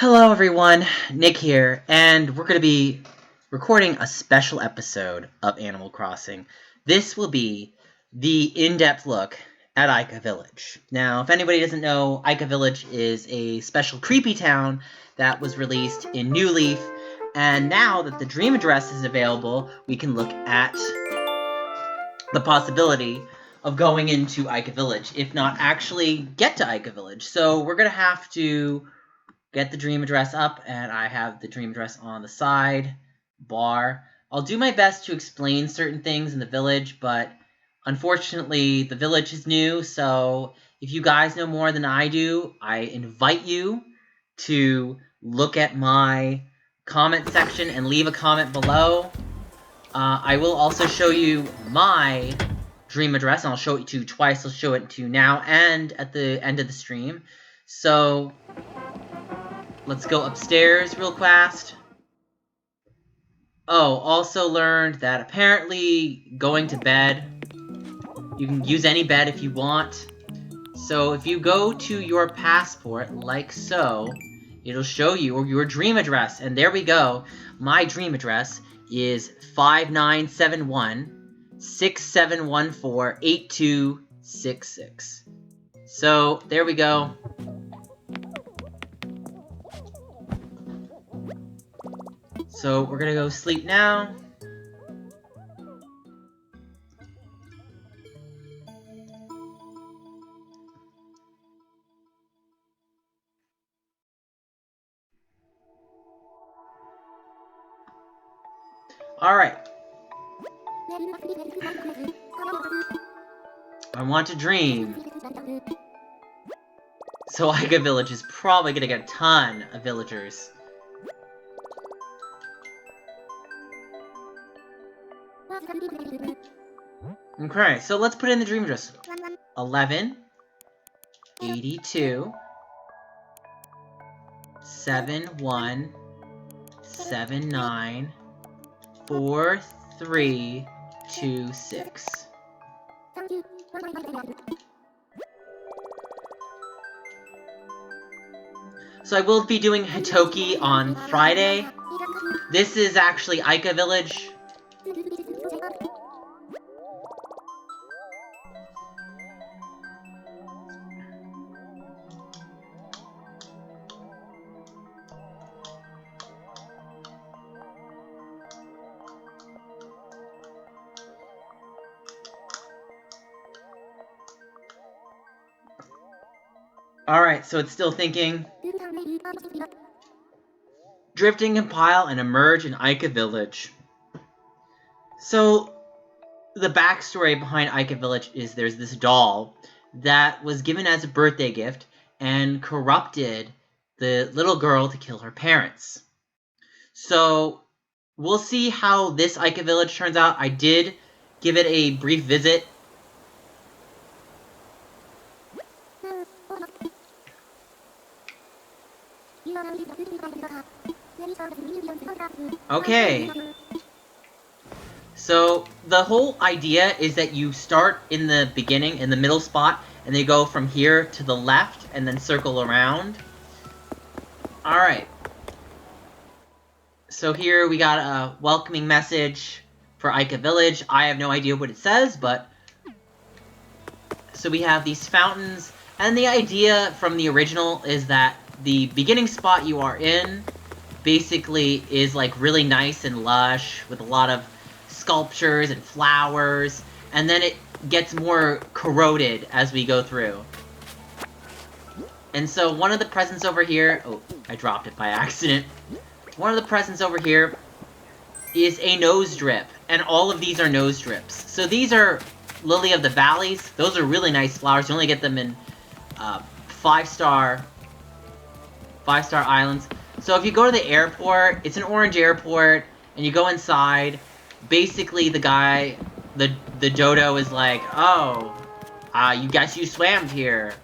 Hello everyone, Nick here, and we're going to be recording a special episode of Animal Crossing. This will be the in-depth look at Aika Village. Now, if anybody doesn't know, Aika Village is a special creepy town that was released in New Leaf, and now that the Dream Address is available, we can look at the possibility of going into Aika Village, if not actually get to Aika Village. So we're going to have to get the Dream Address up, and I have the Dream Address on the side bar. I'll do my best to explain certain things in the village, but unfortunately the village is new, so if you guys know more than I do, I invite you to look at my comment section and leave a comment below. I will also show you my Dream Address, and I'll show it to you twice. I'll show it to you now and at the end of the stream. So let's go upstairs real fast. Oh, also learned that apparently going to bed, you can use any bed if you want. So if you go to your passport, like so, it'll show you your Dream Address. And there we go. My Dream Address is 5971-6714-8266. So there we go. So we're gonna go sleep now. Alright. I want to dream. So Aika Village is probably gonna get a ton of villagers. Okay, so let's put in the Dream Address. 11 82 71 79 4326. So I will be doing Hitoki on Friday. This is actually Aika Village. Alright, so it's still thinking. Drifting, compile, and emerge in Aika Village. So, the backstory behind Aika Village is there's this doll that was given as a birthday gift and corrupted the little girl to kill her parents. So, we'll see how this Aika Village turns out. I did give it a brief visit. Okay. So, the whole idea is that you start in the beginning, in the middle spot, and they go from here to the left, and then circle around. Alright. So here we got a welcoming message for Aika Village. I have no idea what it says, but... So we have these fountains, and the idea from the original is that the beginning spot you are in basically is like really nice and lush with a lot of sculptures and flowers, and then it gets more corroded as we go through. And so one of the presents over here... Oh, I dropped it by accident. One of the presents over here is a nose drip, and all of these are nose drips. So these are Lily of the Valleys. Those are really nice flowers. You only get them in 5-star islands. So if you go to the airport, it's an orange airport, and you go inside, basically the guy, the dodo is like, oh, you guess you swam here.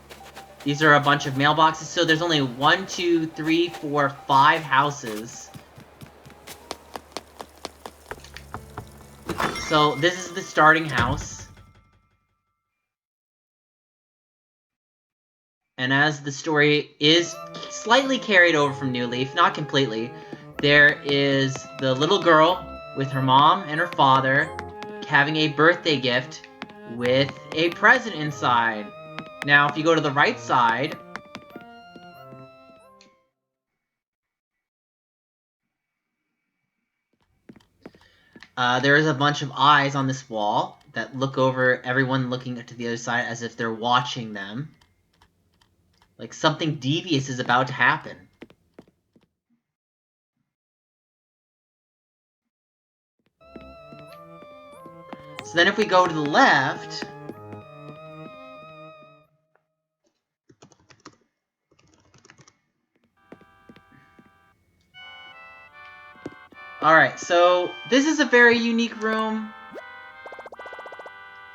These are a bunch of mailboxes, so there's only 1, 2, 3, 4, 5 houses. So this is the starting house. And as the story is slightly carried over from New Leaf, not completely, there is the little girl with her mom and her father having a birthday gift with a present inside. Now, if you go to the right side, there is a bunch of eyes on this wall that look over everyone looking to the other side as if they're watching them. Like something devious is about to happen. So then if we go to the left, alright, so this is a very unique room.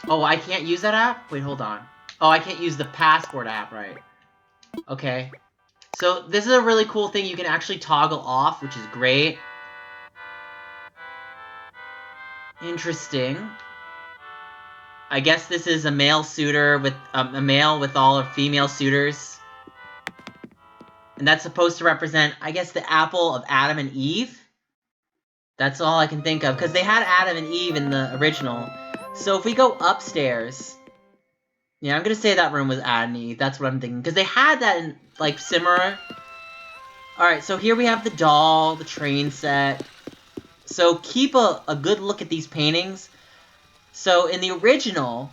Oh, I can't use that app? Wait, hold on. Oh, I can't use the passport app, right. Okay. So this is a really cool thing you can actually toggle off, which is great. Interesting. I guess this is a male suitor with a male with all of female suitors. And that's supposed to represent, I guess, the apple of Adam and Eve. That's all I can think of, because they had Adam and Eve in the original. So if we go upstairs... Yeah, I'm gonna say that room was Adam and Eve. That's what I'm thinking. Because they had that in, like, Simmer. Alright, so here we have the doll, the train set. So keep a good look at these paintings. So in the original,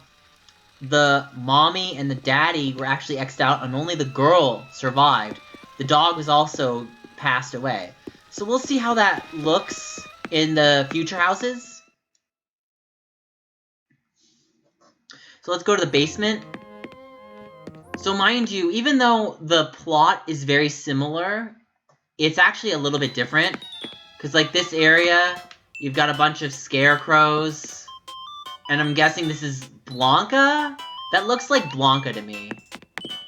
the mommy and the daddy were actually X'd out, and only the girl survived. The dog was also passed away. So we'll see how that looks in the future houses. So let's go to the basement. So mind you, even though the plot is very similar, it's actually a little bit different. Because like this area, you've got a bunch of scarecrows. And I'm guessing this is Blanca? That looks like Blanca to me.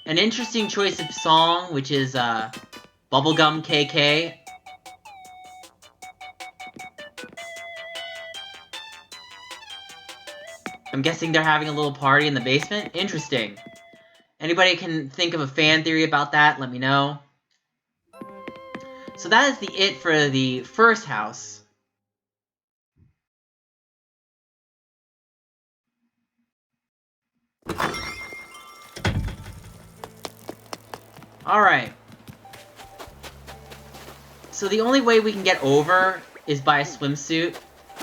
An interesting choice of song, which is Bubblegum KK. I'm guessing they're having a little party in the basement? Interesting. Anybody can think of a fan theory about that? Let me know. So that is it for the first house. Alright. So the only way we can get over is by a swimsuit.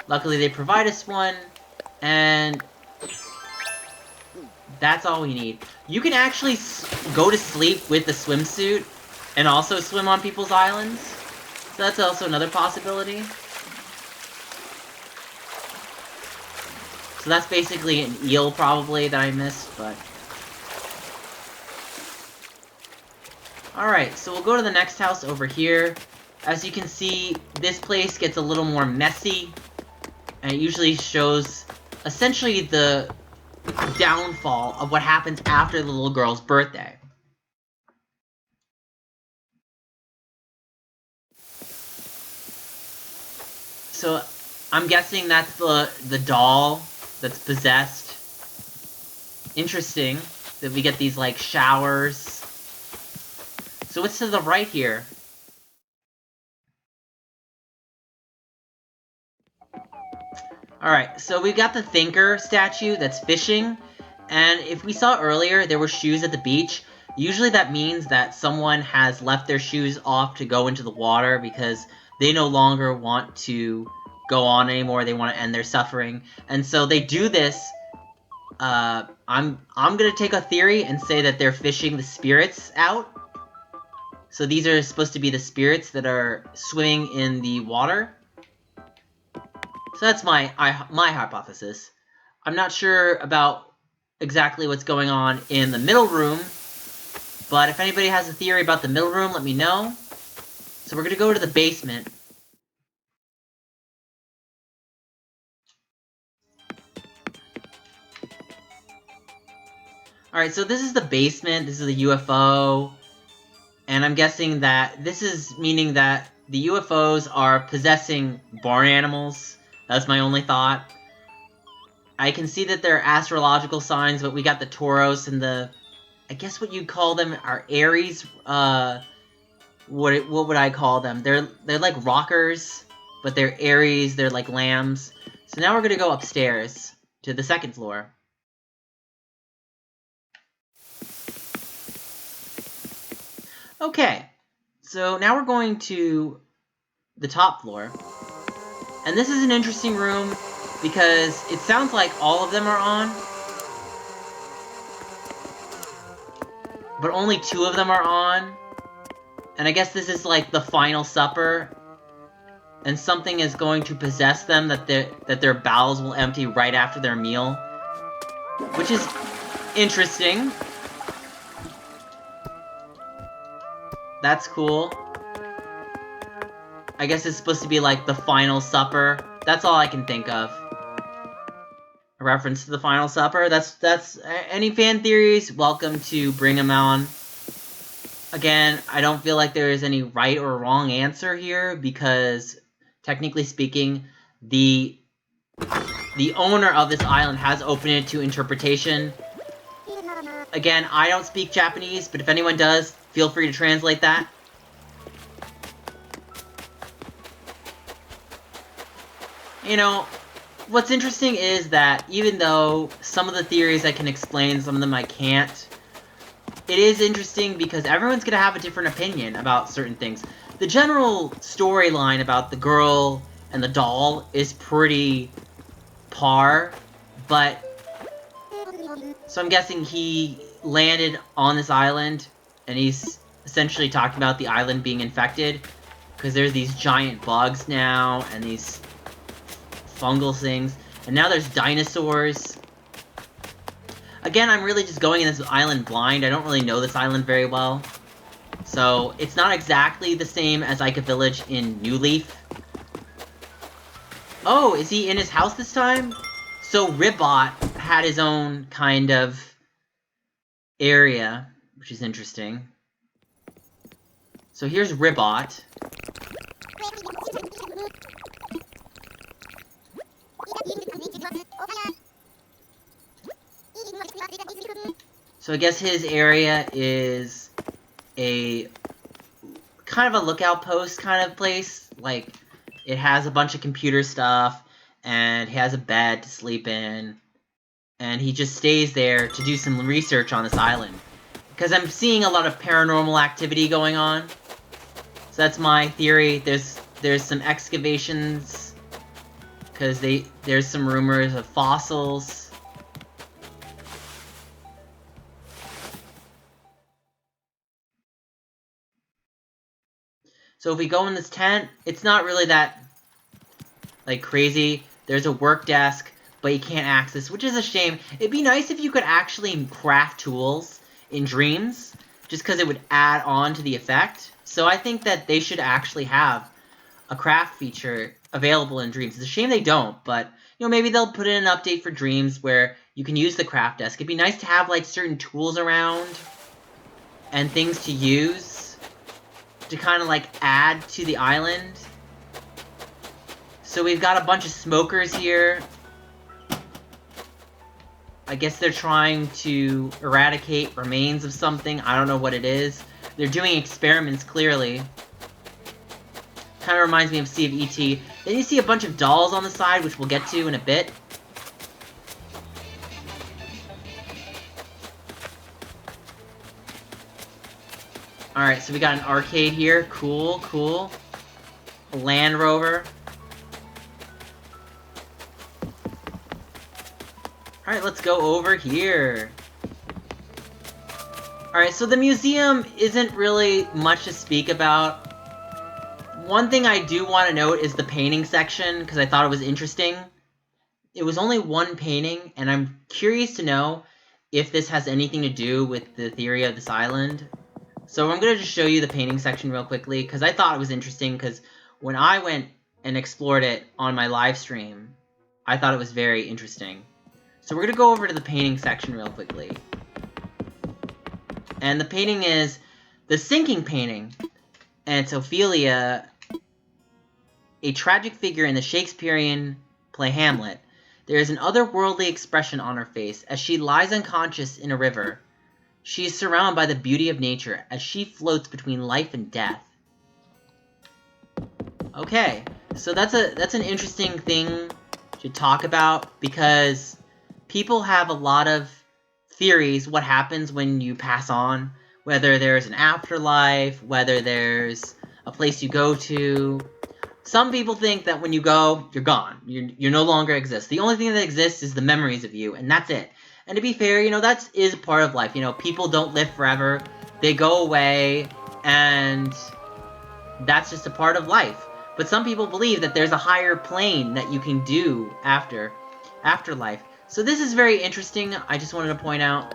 Luckily they provide us one, and that's all we need. You can actually go to sleep with the swimsuit and also swim on people's islands. So that's also another possibility. So that's basically an eel, probably, that I missed, but... Alright, so we'll go to the next house over here. As you can see, this place gets a little more messy. And it usually shows, essentially, the downfall of what happens after the little girl's birthday. So, I'm guessing that's the doll that's possessed. Interesting that we get these, like, showers. So what's to the right here? Alright, so we've got the Thinker statue that's fishing. And if we saw earlier, there were shoes at the beach. Usually that means that someone has left their shoes off to go into the water because they no longer want to go on anymore. They want to end their suffering. And so they do this. I'm gonna take a theory and say that they're fishing the spirits out. So these are supposed to be the spirits that are swimming in the water. So that's my hypothesis. I'm not sure about exactly what's going on in the middle room, but if anybody has a theory about the middle room, let me know. So we're going to go to the basement. Alright, so this is the basement, this is the UFO, and I'm guessing that this is meaning that the UFOs are possessing barn animals. That's my only thought. I can see that there are astrological signs, but we got the Tauros and the I guess what you'd call them are Aries. What would I call them? They're like rockers, but they're Aries. They're like lambs. So now we're gonna go upstairs to the second floor. Okay, so now we're going to the top floor. And this is an interesting room because it sounds like all of them are on, but only 2 of them are on. And I guess this is like the final supper, and something is going to possess them that their bowels will empty right after their meal, which is interesting. That's cool. I guess it's supposed to be like the final supper. That's all I can think of. A reference to the final supper. That's any fan theories, welcome to bring them on. Again, I don't feel like there is any right or wrong answer here because, technically speaking, the owner of this island has opened it to interpretation. Again, I don't speak Japanese, but if anyone does, feel free to translate that. You know, what's interesting is that even though some of the theories I can explain, some of them I can't, it is interesting because everyone's going to have a different opinion about certain things. The general storyline about the girl and the doll is pretty par, but... So I'm guessing he landed on this island, and he's essentially talking about the island being infected, because there's these giant bugs now, and these fungal things, and now there's dinosaurs. Again, I'm really just going in this island blind. I don't really know this island very well. So, it's not exactly the same as Aika Village in New Leaf. Oh, is he in his house this time? So, Ribbot had his own kind of area, which is interesting. So, here's Ribbot. So I guess his area is a kind of a lookout post kind of place. Like, it has a bunch of computer stuff, and he has a bed to sleep in, and he just stays there to do some research on this island. Because I'm seeing a lot of paranormal activity going on. So that's my theory. There's some excavations, because there's some rumors of fossils. So if we go in this tent, it's not really that, like, crazy. There's a work desk, but you can't access, which is a shame. It'd be nice if you could actually craft tools in Dreams, just because it would add on to the effect. So I think that they should actually have a craft feature available in Dreams. It's a shame they don't, but, you know, maybe they'll put in an update for Dreams where you can use the craft desk. It'd be nice to have, like, certain tools around and things to use to kind of, like, add to the island. So we've got a bunch of smokers here. I guess they're trying to eradicate remains of something. I don't know what it is. They're doing experiments, clearly. Kind of reminds me of Sea of E.T. Then you see a bunch of dolls on the side, which we'll get to in a bit. Alright, so we got an arcade here. Cool, cool. A Land Rover. Alright, let's go over here. Alright, so the museum isn't really much to speak about. One thing I do want to note is the painting section, because I thought it was interesting. It was only one painting, and I'm curious to know if this has anything to do with the theory of this island. So I'm going to just show you the painting section real quickly, because I thought it was interesting, because when I went and explored it on my live stream, I thought it was very interesting. So we're going to go over to the painting section real quickly. And the painting is the Sinking Painting, and it's Ophelia, a tragic figure in the Shakespearean play Hamlet. There is an otherworldly expression on her face as she lies unconscious in a river. She is surrounded by the beauty of nature as she floats between life and death. Okay, so that's an interesting thing to talk about, because people have a lot of theories what happens when you pass on, whether there's an afterlife, whether there's a place you go to. Some people think that when you go, you're gone. You no longer exist. The only thing that exists is the memories of you, and that's it. And to be fair, you know, that is part of life. You know, people don't live forever. They go away, and that's just a part of life. But some people believe that there's a higher plane that you can do afterlife. So this is very interesting. I just wanted to point out.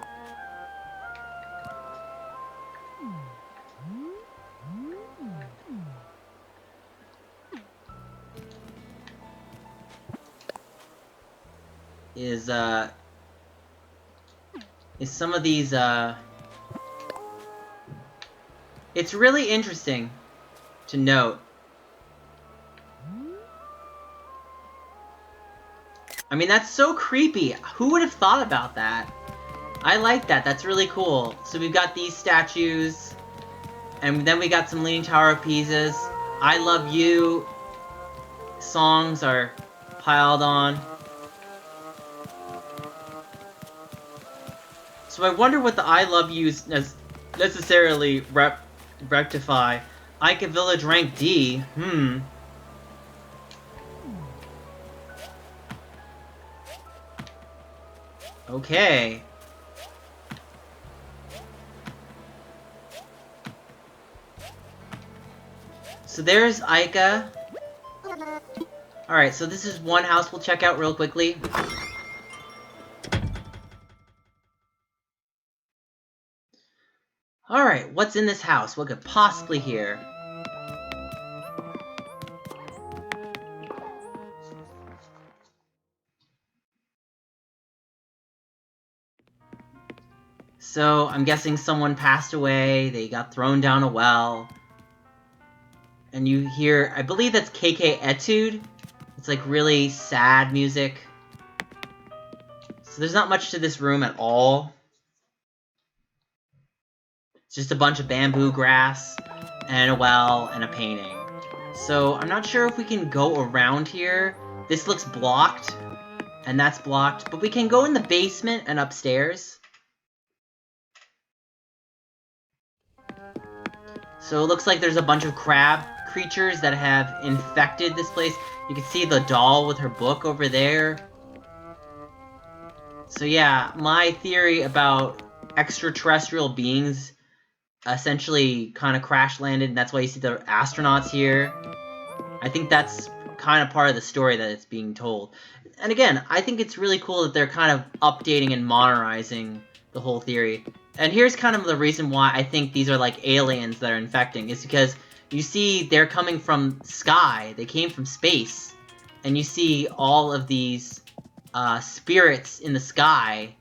Is some of these, it's really interesting to note. I mean, that's so creepy. Who would have thought about that? I like that. That's really cool. So we've got these statues, and then we got some Leaning Tower of Pisa's. I Love You songs are piled on. So I wonder what the I Love Yous necessarily rectify. Aika Village rank D. Okay. So there's Aika. Alright, so this is one house we'll check out real quickly. Alright, what's in this house? What could possibly here? So, I'm guessing someone passed away, they got thrown down a well. And you hear, I believe that's KK Etude. It's like really sad music. So there's not much to this room at all. It's just a bunch of bamboo grass, and a well, and a painting. So I'm not sure if we can go around here. This looks blocked, and that's blocked. But we can go in the basement and upstairs. So it looks like there's a bunch of crab creatures that have infected this place. You can see the doll with her book over there. So yeah, my theory about extraterrestrial beings essentially kind of crash landed, and that's why you see the astronauts here. I think that's kind of part of the story that it's being told. And again, I think it's really cool that they're kind of updating and modernizing the whole theory. And here's kind of the reason why I think these are like aliens that are infecting, is because you see they're coming from sky, they came from space, and you see all of these spirits in the sky,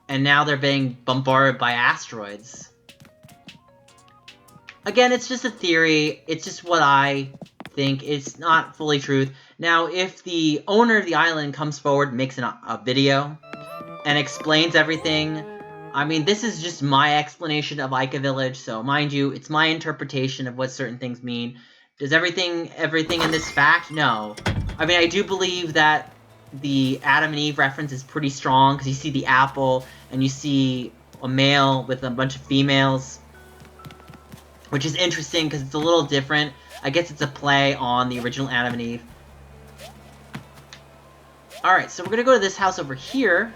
and now they're being bombarded by asteroids. Again, it's just a theory, it's just what I think, it's not fully truth. Now, if the owner of the island comes forward, makes a video, and explains everything, I mean, this is just my explanation of Aika Village, so mind you, it's my interpretation of what certain things mean. Does everything in this fact? No. I mean, I do believe that the Adam and Eve reference is pretty strong, because you see the apple, and you see a male with a bunch of females, which is interesting, because it's a little different. I guess it's a play on the original Adam and Eve. Alright, so we're gonna go to this house over here.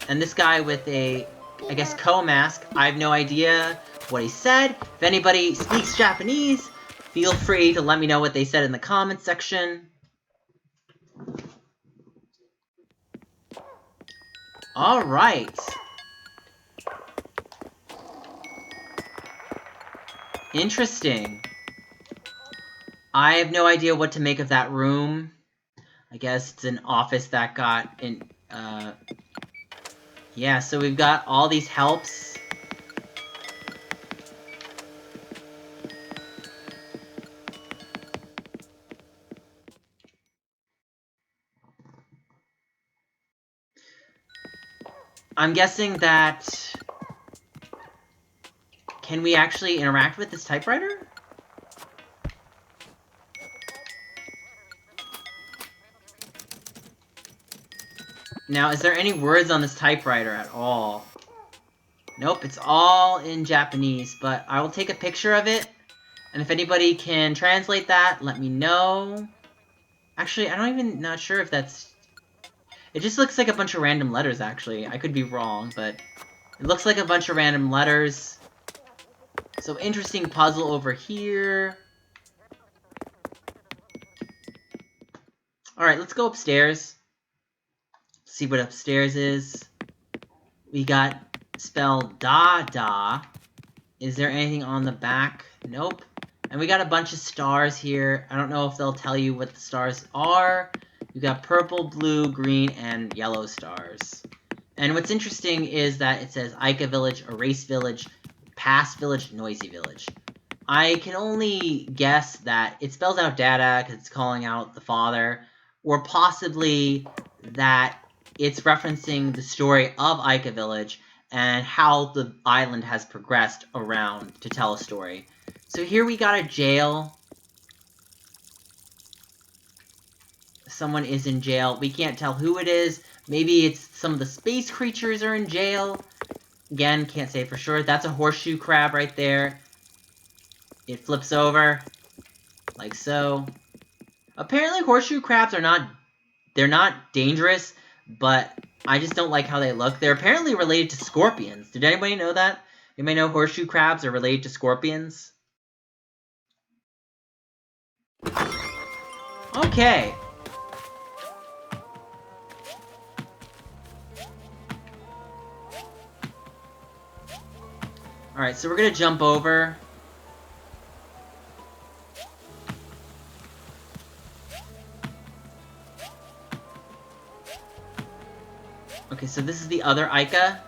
And this guy with a, I guess, mask. I have no idea what he said. If anybody speaks Japanese, feel free to let me know what they said in the comments section. Alright. Interesting. I have no idea what to make of that room. I guess it's an office that got in, yeah, so we've got all these helps. I'm guessing that can we actually interact with this typewriter? Now, is there any words on this typewriter at all? Nope, it's all in Japanese, but I will take a picture of it, and if anybody can translate that, let me know. Actually, not sure if that's... It just looks like a bunch of random letters, actually. I could be wrong, but it looks like a bunch of random letters. So, interesting puzzle over here. Alright, let's go upstairs. See what upstairs is. We got spell da. Is there anything on the back? Nope. And we got a bunch of stars here. I don't know if they'll tell you what the stars are. You got purple, blue, green, and yellow stars. And what's interesting is that it says Aika Village, Erase Village, Pass Village, Noisy Village. I can only guess that it spells out dada because it's calling out the father, or possibly that it's referencing the story of Aika Village and how the island has progressed around to tell a story. So here we got a jail. Someone is in jail. We can't tell who it is. Maybe it's some of the space creatures are in jail. Again, can't say for sure. That's a horseshoe crab right there. It flips over. Like so. Apparently horseshoe crabs are not... They're not dangerous, but I just don't like how they look. They're apparently related to scorpions. Did anybody know that? Anybody know horseshoe crabs are related to scorpions? Okay. Alright, so we're gonna jump over. Okay, so this is the other Aika.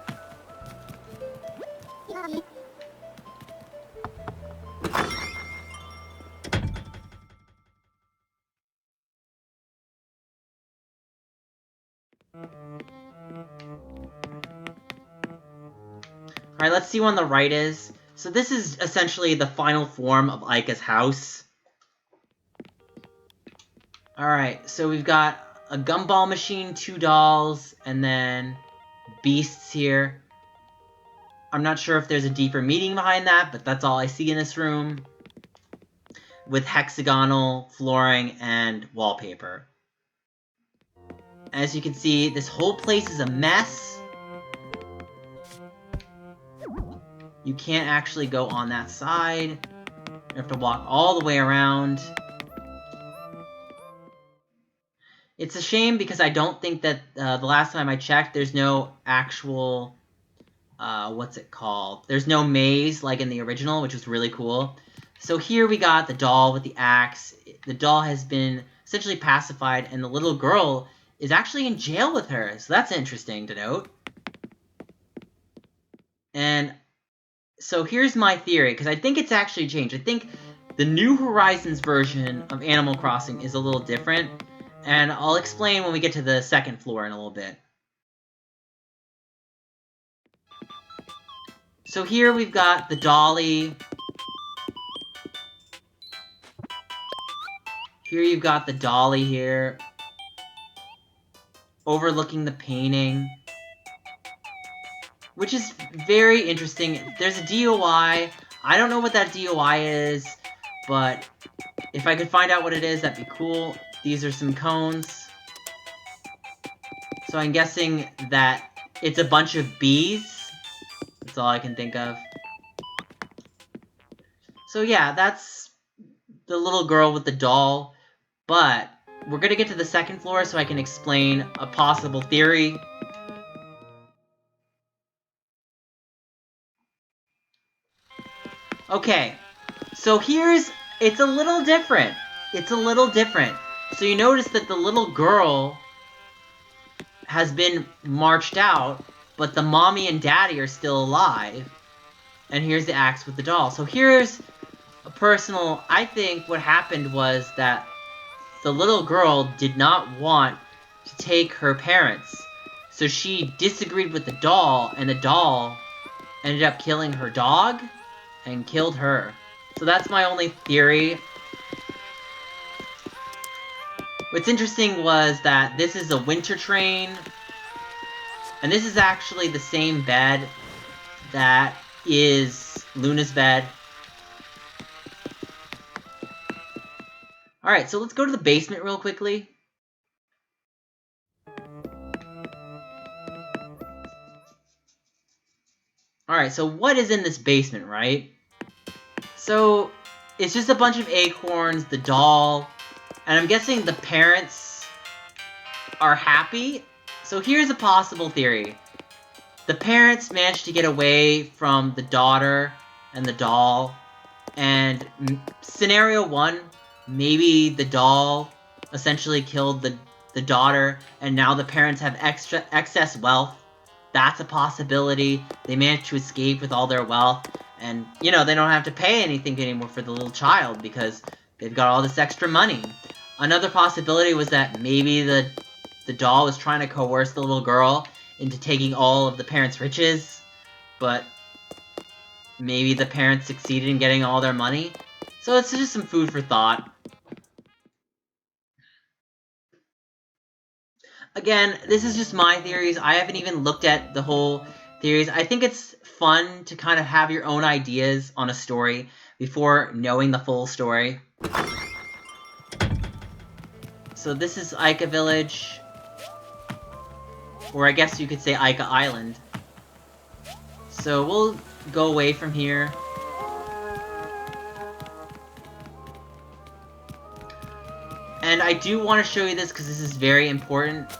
Alright, let's see what on the right is. So this is essentially the final form of Aika's house. Alright, so we've got a gumball machine, 2 dolls, and then beasts here. I'm not sure if there's a deeper meaning behind that, but that's all I see in this room. With hexagonal flooring and wallpaper. As you can see, this whole place is a mess. You can't actually go on that side. You have to walk all the way around. It's a shame because I don't think that the last time I checked, there's no actual, what's it called? There's no maze like in the original, which was really cool. So here we got the doll with the axe. The doll has been essentially pacified, and the little girl is actually in jail with her. So that's interesting to note. And so here's my theory, because I think it's actually changed. I think the New Horizons version of Animal Crossing is a little different. And I'll explain when we get to the second floor in a little bit. So here we've got the dolly. Here you've got the dolly here. Overlooking the painting. Which is very interesting. There's a DOI. I don't know what that DOI is, but if I could find out what it is, that'd be cool. These are some cones. So I'm guessing that it's a bunch of bees. That's all I can think of. So yeah, that's the little girl with the doll. But we're gonna get to the second floor so I can explain a possible theory. Okay, so it's a little different. It's a little different. So you notice that the little girl has been marched out, but the mommy and daddy are still alive. And here's the axe with the doll. So here's a personal... I think what happened was that the little girl did not want to take her parents. So she disagreed with the doll, and the doll ended up killing her dog. and killed her. So that's my only theory. What's interesting was that this is a winter train, and this is actually the same bed that is Luna's bed. Alright, so let's go to the basement real quickly. Alright, so what is in this basement, right? So, it's just a bunch of acorns, the doll, and I'm guessing the parents are happy. So here's a possible theory. The parents managed to get away from the daughter and the doll, and scenario 1, maybe the doll essentially killed the daughter, and now the parents have excess wealth. That's a possibility. They managed to escape with all their wealth, and, you know, they don't have to pay anything anymore for the little child because they've got all this extra money. Another possibility was that maybe the doll was trying to coerce the little girl into taking all of the parents' riches, but maybe the parents succeeded in getting all their money. So it's just some food for thought. Again, this is just my theories. I haven't even looked at the whole theories. I think it's fun to kind of have your own ideas on a story before knowing the full story. So this is Aika Village. Or I guess you could say Aika Island. So we'll go away from here. And I do want to show you this because this is very important.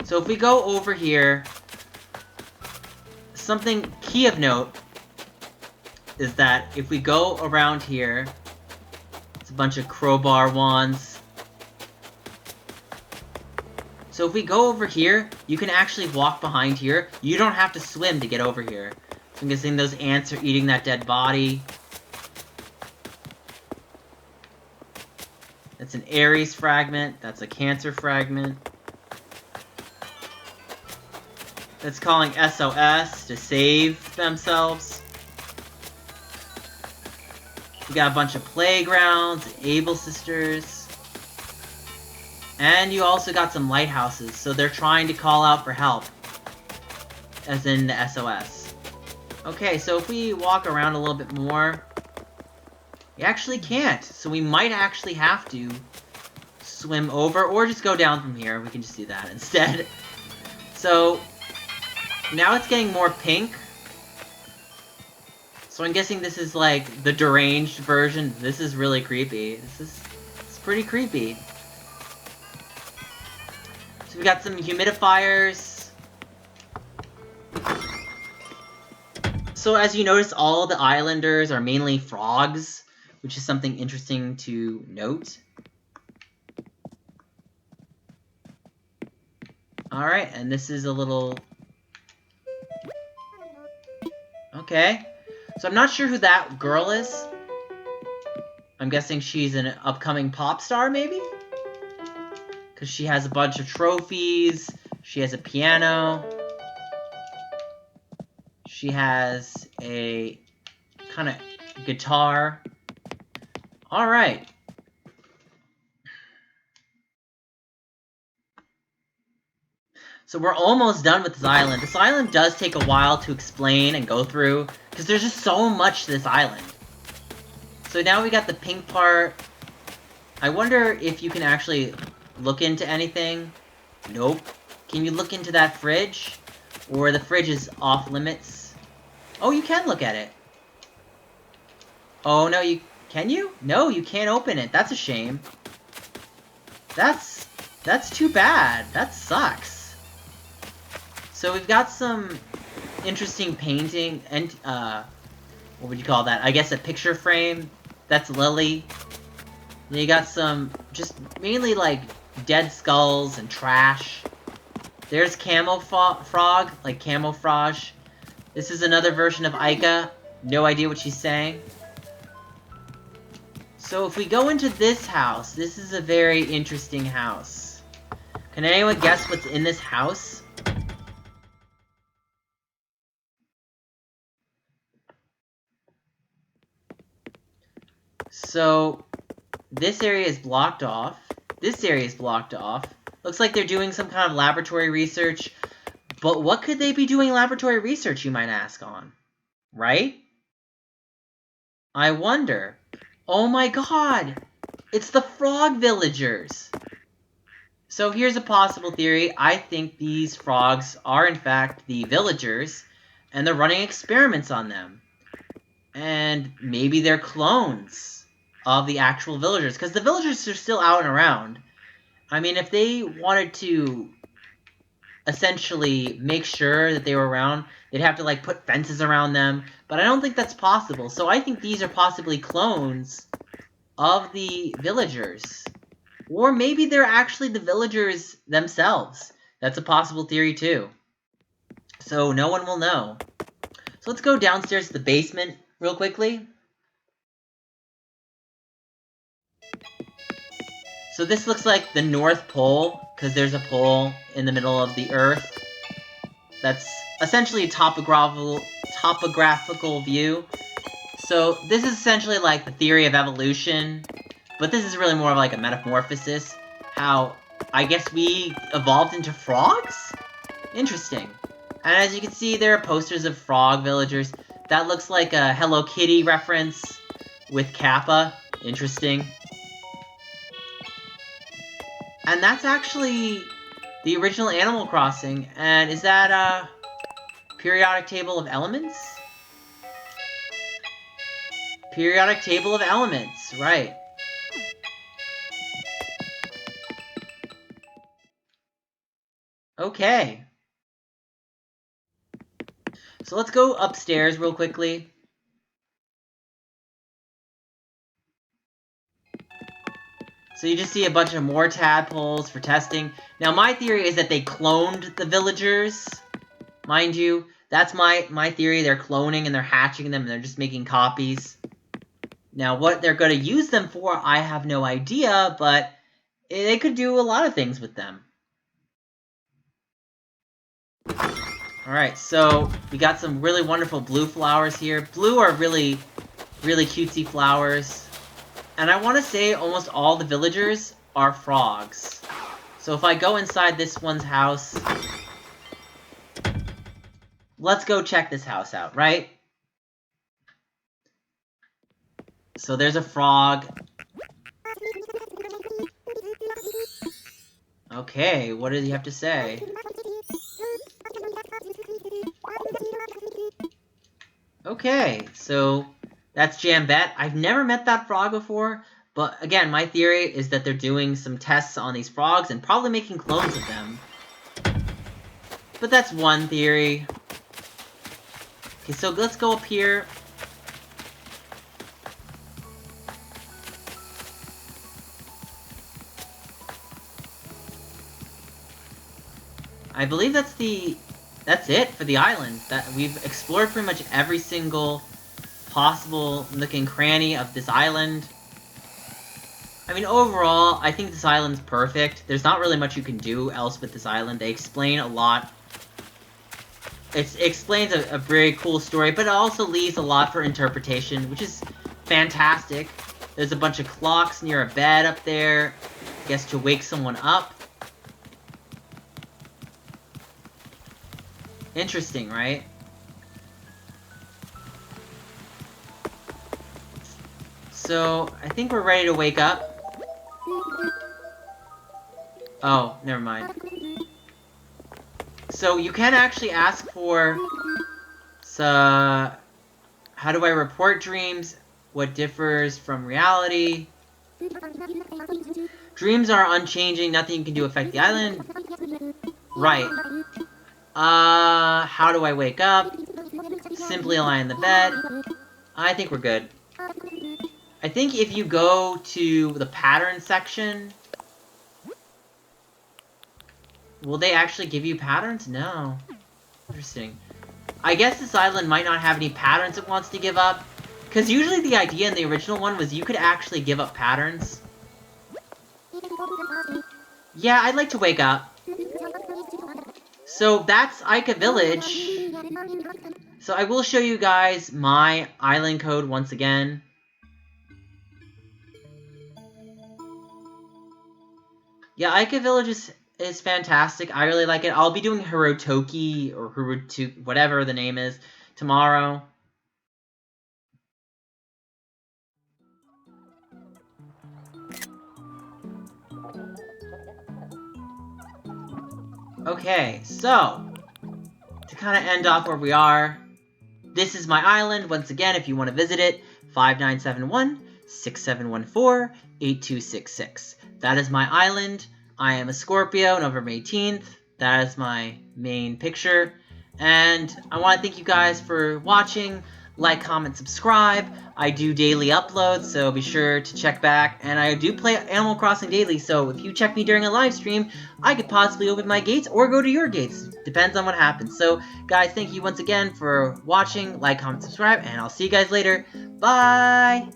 So if we go over here, something key of note is that if we go around here, it's a bunch of crowbar wands. So if we go over here, you can actually walk behind here. You don't have to swim to get over here. So I'm guessing those ants are eating that dead body. That's an Aries fragment. That's a Cancer fragment. That's calling SOS to save themselves. We got a bunch of playgrounds, Able Sisters. And you also got some lighthouses, so they're trying to call out for help. As in the SOS. Okay, so if we walk around a little bit more, we actually can't. So we might actually have to swim over, or just go down from here. We can just do that instead. So now it's getting more pink. So I'm guessing this is like the deranged version. This is really creepy. It's pretty creepy. So we got some humidifiers. So as you notice, all the islanders are mainly frogs, which is something interesting to note. Alright, and this is a little... Okay. So I'm not sure who that girl is. I'm guessing she's an upcoming pop star, maybe? Because she has a bunch of trophies. She has a piano. She has a kind of guitar. Alright. So we're almost done with this island. This island does take a while to explain and go through, because there's just so much to this island. So now we got the pink part. I wonder if you can actually look into anything. Nope. Can you look into that fridge? Or the fridge is off limits? Oh, you can look at it. Oh, no, can you? No, you can't open it. That's a shame. That's too bad. That sucks. So we've got some interesting painting, and, what would you call that? I guess a picture frame. That's Lily. Then you got some, just mainly, like, dead skulls and trash. There's Frog, like camouflage. This is another version of Aika. No idea what she's saying. So if we go into this house, this is a very interesting house. Can anyone guess what's in this house? So, this area is blocked off. This area is blocked off. Looks like they're doing some kind of laboratory research. But what could they be doing laboratory research, you might ask on? Right? I wonder. Oh my god! It's the frog villagers! So here's a possible theory. I think these frogs are in fact the villagers, and they're running experiments on them. And maybe they're clones of the actual villagers, because the villagers are still out and around. I mean, if they wanted to essentially make sure that they were around, they'd have to, like, put fences around them, but I don't think that's possible. So I think these are possibly clones of the villagers. Or maybe they're actually the villagers themselves. That's a possible theory, too. So no one will know. So let's go downstairs to the basement real quickly. So this looks like the North Pole, because there's a pole in the middle of the Earth. That's essentially a topographical view. So this is essentially like the theory of evolution, but this is really more of like a metamorphosis. How, I guess we evolved into frogs? Interesting. And as you can see, there are posters of frog villagers. That looks like a Hello Kitty reference with Kappa. Interesting. And that's actually the original Animal Crossing. And is that a periodic table of elements? Periodic table of elements, right. Okay. So let's go upstairs real quickly. So you just see a bunch of more tadpoles for testing. Now my theory is that they cloned the villagers. Mind you, that's my theory. They're cloning and they're hatching them and they're just making copies. Now what they're going to use them for, I have no idea, but they could do a lot of things with them. Alright, so we got some really wonderful blue flowers here. Blue are really, really cutesy flowers. And I want to say almost all the villagers are frogs. So if I go inside this one's house... Let's go check this house out, right? So there's a frog. Okay, what does he have to say? Okay, so that's Jambette. I've never met that frog before, but again, my theory is that they're doing some tests on these frogs and probably making clones of them. But that's one theory. Okay, so let's go up here. I believe that's it for the island. That we've explored pretty much every single possible nook and cranny of this island. I mean, overall, I think this island's perfect. There's not really much you can do else with this island. They explain a lot. It explains a very cool story, but it also leaves a lot for interpretation, which is fantastic. There's a bunch of clocks near a bed up there, I guess to wake someone up. Interesting, right? So, I think we're ready to wake up. Oh, never mind. So, you can actually ask for... how do I report dreams? What differs from reality? Dreams are unchanging. Nothing you can do affect the island. Right. How do I wake up? Simply lie in the bed. I think we're good. I think if you go to the pattern section... Will they actually give you patterns? No. Interesting. I guess this island might not have any patterns it wants to give up. Because usually the idea in the original one was you could actually give up patterns. Yeah, I'd like to wake up. So that's Aika Village. So I will show you guys my island code once again. Yeah, Aika Village is fantastic. I really like it. I'll be doing Hirotoki or Hirotu, whatever the name is, tomorrow. Okay, so to kind of end off where we are, this is my island. Once again, if you want to visit it, 5971-6714-8266. That is my island. I am a Scorpio, November 18th. That is my main picture. And I want to thank you guys for watching. Like, comment, subscribe. I do daily uploads, so be sure to check back. And I do play Animal Crossing daily, so if you check me during a live stream, I could possibly open my gates or go to your gates. Depends on what happens. So, guys, thank you once again for watching. Like, comment, subscribe, and I'll see you guys later. Bye!